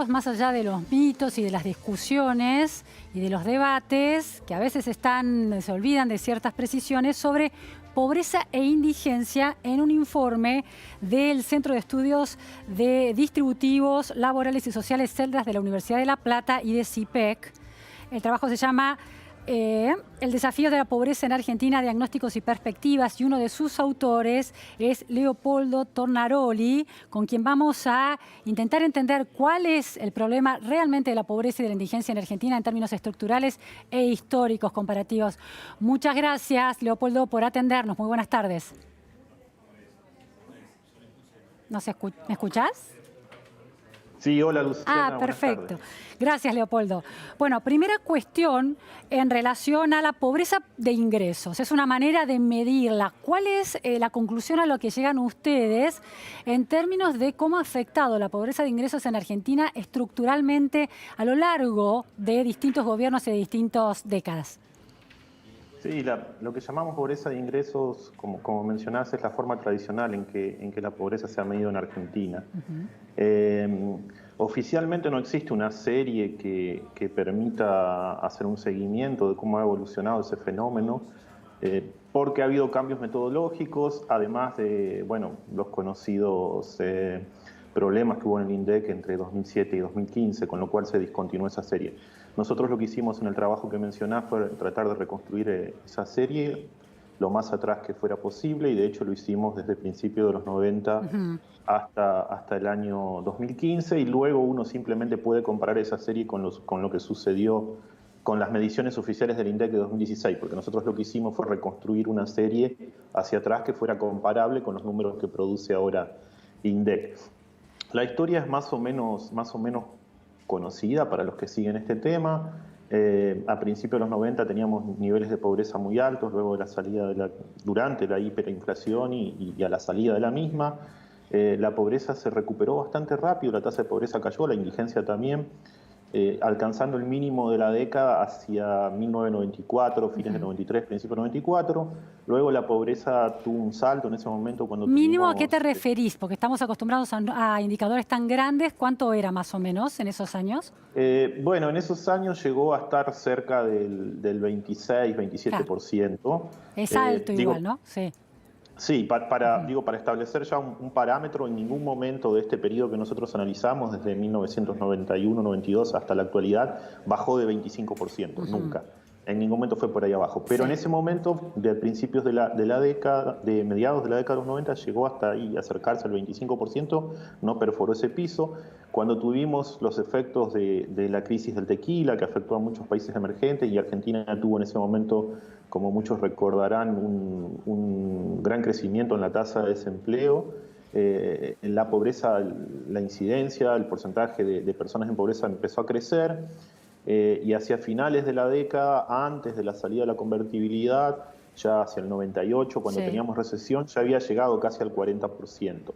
Más allá de los mitos y de las discusiones y de los debates, que a veces se olvidan de ciertas precisiones sobre pobreza e indigencia en un informe del Centro de Estudios de Distributivos, Laborales y Sociales CELDAS de la Universidad de La Plata y de CIPEC. El trabajo se llama El desafío de la pobreza en Argentina, diagnósticos y perspectivas, y uno de sus autores es Leopoldo Tornaroli, con quien vamos a intentar entender cuál es el problema realmente de la pobreza y de la indigencia en Argentina en términos estructurales e históricos comparativos. Muchas gracias, Leopoldo, por atendernos. Muy buenas tardes. ¿Me escuchás? Sí, hola Luciana, buenas Perfecto. tardes. Gracias, Leopoldo. Bueno, primera cuestión en relación a la pobreza de ingresos. Es una manera de medirla. ¿Cuál es la conclusión a la que llegan ustedes en términos de cómo ha afectado la pobreza de ingresos en Argentina estructuralmente a lo largo de distintos gobiernos y de distintas décadas? Sí, lo que llamamos pobreza de ingresos, como mencionás, es la forma tradicional en que la pobreza se ha medido en Argentina. Oficialmente no existe una serie que permita hacer un seguimiento de cómo ha evolucionado ese fenómeno, porque ha habido cambios metodológicos, además de, bueno, los conocidos problemas que hubo en el INDEC entre 2007 y 2015, con lo cual se discontinuó esa serie. Nosotros lo que hicimos en el trabajo que mencionás fue tratar de reconstruir esa serie lo más atrás que fuera posible, y de hecho lo hicimos desde el principio de los 90 hasta el año 2015, y luego uno simplemente puede comparar esa serie con lo que sucedió con las mediciones oficiales del INDEC de 2016, porque nosotros lo que hicimos fue reconstruir una serie hacia atrás que fuera comparable con los números que produce ahora INDEC. La historia es más o menos conocida para los que siguen este tema. A principios de los 90 teníamos niveles de pobreza muy altos, luego de la salida durante la hiperinflación y a la salida de la misma. La pobreza se recuperó bastante rápido, la tasa de pobreza cayó, la indigencia también, alcanzando el mínimo de la década hacia 1994, fines de 93, principios de 94. Luego la pobreza tuvo un salto en ese momento cuando ¿Mínimo a qué te tuvimos... referís? Porque estamos acostumbrados a indicadores tan grandes. ¿Cuánto era más o menos en esos años? Bueno, en esos años llegó a estar cerca del 26, Claro, 27%. es alto igual, Digo, ¿no? Sí. sí, para establecer ya un parámetro, en ningún momento de este periodo que nosotros analizamos, desde 1991-92 hasta la actualidad, bajó de 25%, nunca. En ningún momento fue por ahí abajo. Pero en Sí. ese momento, de principios de la década, de mediados de la década de los 90, llegó hasta ahí, acercarse al 25%, no perforó ese piso. Cuando tuvimos los efectos de la crisis del tequila, que afectó a muchos países emergentes, y Argentina tuvo en ese momento, como muchos recordarán, un gran crecimiento en la tasa de desempleo, en la pobreza, la incidencia, el porcentaje de personas en pobreza empezó a crecer, y hacia finales de la década, antes de la salida de la convertibilidad, ya hacia el 98, cuando Sí. teníamos recesión, ya había llegado casi al 40%.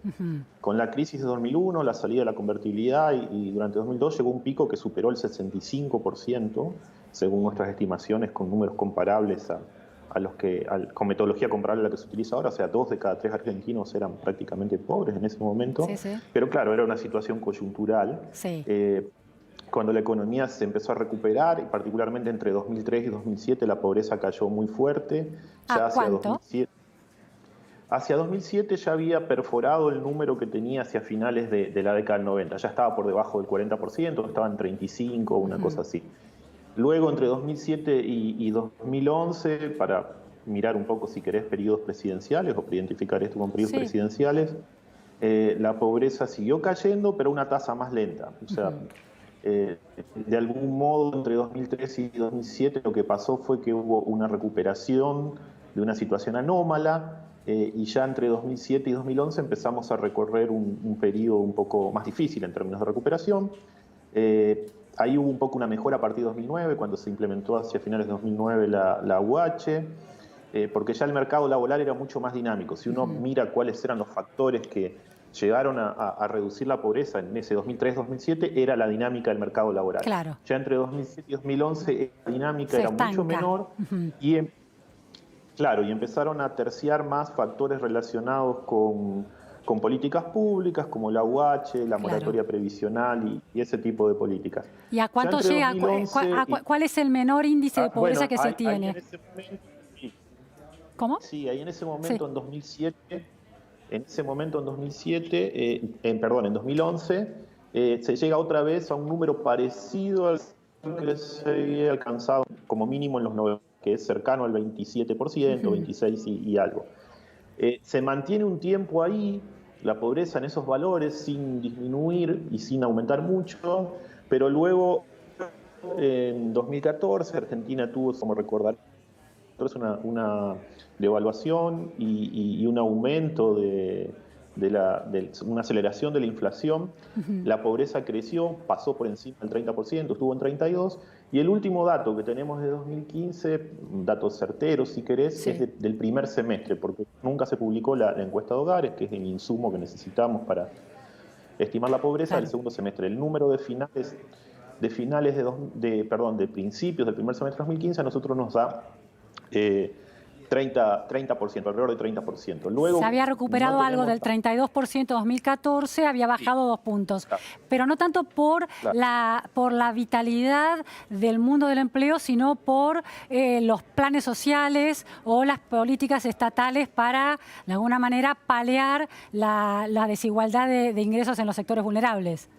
Con la crisis de 2001, la salida de la convertibilidad, y durante 2002 llegó un pico que superó el 65%, según nuestras estimaciones, con números comparables con metodología comparable a la que se utiliza ahora. O sea, 2 de cada 3 argentinos eran prácticamente pobres en ese momento. Sí, sí. Pero claro, era una situación coyuntural. Sí. Cuando la economía se empezó a recuperar, y particularmente entre 2003 y 2007, la pobreza cayó muy fuerte. ¿A Ya cuánto? hacia 2007 ya había perforado el número que tenía hacia finales de la década del 90. Ya estaba por debajo del 40%, estaba en 35, una cosa así. Luego, entre 2007 y 2011, para mirar un poco, si querés, periodos presidenciales o para identificar esto con periodos Sí. presidenciales, la pobreza siguió cayendo, pero a una tasa más lenta. O sea, de algún modo, entre 2003 y 2007 lo que pasó fue que hubo una recuperación de una situación anómala, y ya entre 2007 y 2011 empezamos a recorrer un periodo un poco más difícil en términos de recuperación. Ahí hubo un poco una mejora a partir de 2009, cuando se implementó hacia finales de 2009 la UH, porque ya el mercado laboral era mucho más dinámico. Si uno mira cuáles eran los factores que llegaron a reducir la pobreza en ese 2003-2007, era la dinámica del mercado laboral. Claro. Ya entre 2007 y 2011 la dinámica Se era mucho estanca. menor, y empezaron a terciar más factores relacionados con políticas públicas como la UH, la moratoria previsional y ese tipo de políticas. ¿Y a cuánto llega? 2011 ¿Cuál es el menor índice de pobreza que se tiene? en ese momento, sí. ¿Cómo? Sí, ahí en ese momento, Sí. en 2007, en 2011, se llega otra vez a un número parecido al que se había alcanzado como mínimo en los 90, que es cercano al 27%, 26 y algo. Se mantiene un tiempo ahí la pobreza en esos valores sin disminuir y sin aumentar mucho, pero luego en 2014 Argentina tuvo, como recordar, una devaluación y un aumento de una aceleración de la inflación. La pobreza creció, pasó por encima del 30%, estuvo en 32%, y el último dato que tenemos de 2015, datos certeros si querés, es del primer semestre, porque nunca se publicó la encuesta de hogares, que es el insumo que necesitamos para estimar la pobreza del segundo semestre. El número de principios del primer semestre de 2015 a nosotros nos da 30%, alrededor de 30%. Luego, se había recuperado algo del 32% en 2014, había bajado 2 puntos. Claro. Pero no tanto por la vitalidad del mundo del empleo, sino por los planes sociales o las políticas estatales para, de alguna manera, paliar la desigualdad de ingresos en los sectores vulnerables.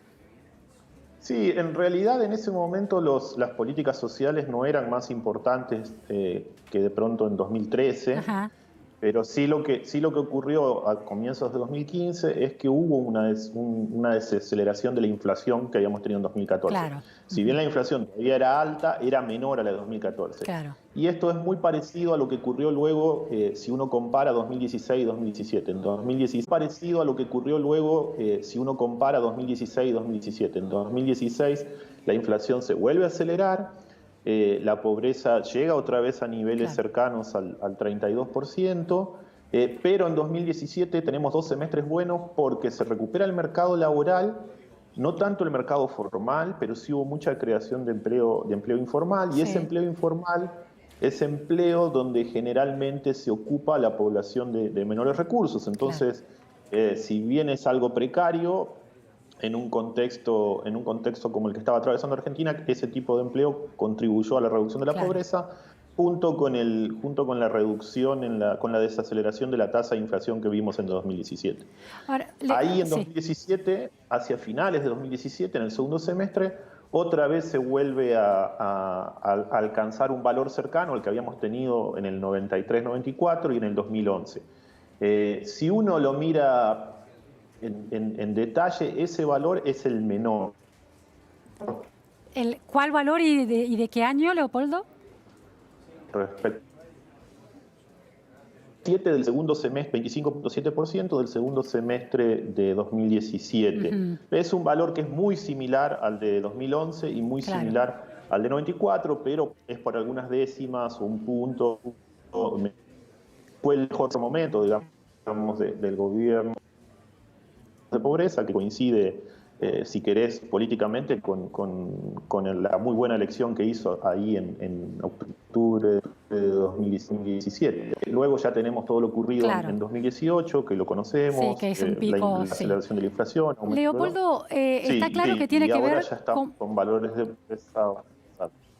Sí, en realidad en ese momento las políticas sociales no eran más importantes que de pronto en 2013, Ajá. pero sí lo que ocurrió a comienzos de 2015 es que hubo una desaceleración de la inflación que habíamos tenido en 2014. Claro. Si bien la inflación todavía era alta, era menor a la de 2014. Claro. Y esto es muy parecido a lo que ocurrió luego si uno compara 2016 y 2017. En 2016, parecido a lo que ocurrió luego si uno compara 2016 y 2017. En 2016 la inflación se vuelve a acelerar, la pobreza llega otra vez a niveles cercanos al 32%, pero en 2017 tenemos 2 semestres buenos porque se recupera el mercado laboral, no tanto el mercado formal, pero sí hubo mucha creación de empleo informal, y ese empleo informal es empleo donde generalmente se ocupa la población de menores recursos. Entonces, si bien es algo precario, en un contexto como el que estaba atravesando Argentina, ese tipo de empleo contribuyó a la reducción de la pobreza, junto con la reducción, con la desaceleración de la tasa de inflación que vimos en 2017. Ahora, ahí en 2017, hacia finales de 2017, en el segundo semestre, otra vez se vuelve a alcanzar un valor cercano al que habíamos tenido en el 93-94 y en el 2011. Si uno lo mira en detalle, ese valor es el menor. ¿Cuál valor y de qué año, Leopoldo? Respecto 7 del segundo semestre, 25.7% del segundo semestre de 2017. Es un valor que es muy similar al de 2011 y muy similar al de 94, pero es por algunas décimas o un punto. Fue el mejor momento, digamos, del gobierno de pobreza, que coincide, si querés, políticamente con la muy buena elección que hizo ahí en octubre de 2017. Luego ya tenemos todo lo ocurrido en 2018, que lo conocemos, que es un pico, la aceleración de la inflación. Leopoldo, está claro que tiene que ver ya estamos con valores de pobreza.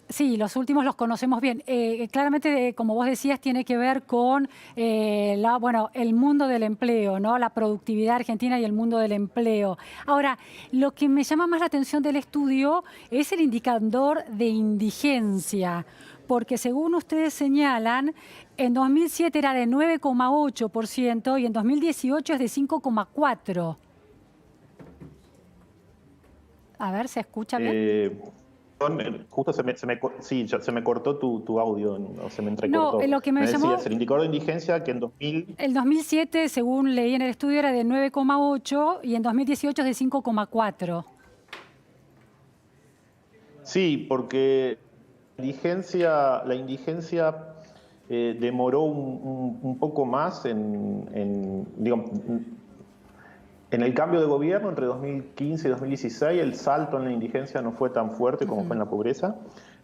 Sí, los últimos los conocemos bien. Claramente, como vos decías, tiene que ver con el mundo del empleo, ¿no? La productividad argentina y el mundo del empleo. Ahora, lo que me llama más la atención del estudio es el indicador de indigencia, porque según ustedes señalan, en 2007 era de 9,8% y en 2018 es de 5,4%. A ver, ¿se escucha bien? Justo se me cortó tu audio, o se me entrecortó. No, lo que me llamó... decías, el indicador de indigencia que en 2000... El 2007, según leí en el estudio, era de 9,8 y en 2018 es de 5,4. Sí, porque la indigencia demoró un poco más en el cambio de gobierno entre 2015 y 2016. El salto en la indigencia no fue tan fuerte como fue en la pobreza.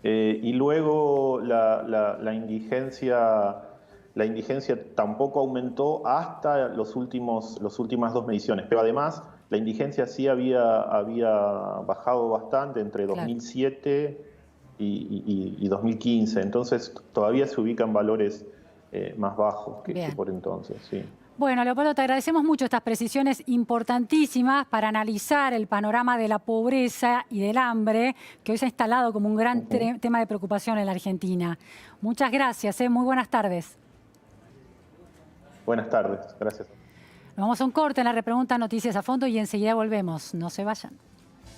Y luego la indigencia la indigencia tampoco aumentó hasta las últimas 2 mediciones. Pero además, la indigencia sí había bajado bastante entre 2007 y 2015. Entonces, todavía se ubican valores más bajos que por entonces, sí. Bueno, Leopoldo, te agradecemos mucho estas precisiones importantísimas para analizar el panorama de la pobreza y del hambre, que hoy se ha instalado como un gran tema de preocupación en la Argentina. Muchas gracias, muy buenas tardes. Buenas tardes, gracias. Nos vamos a un corte en la repregunta Noticias a Fondo y enseguida volvemos. No se vayan.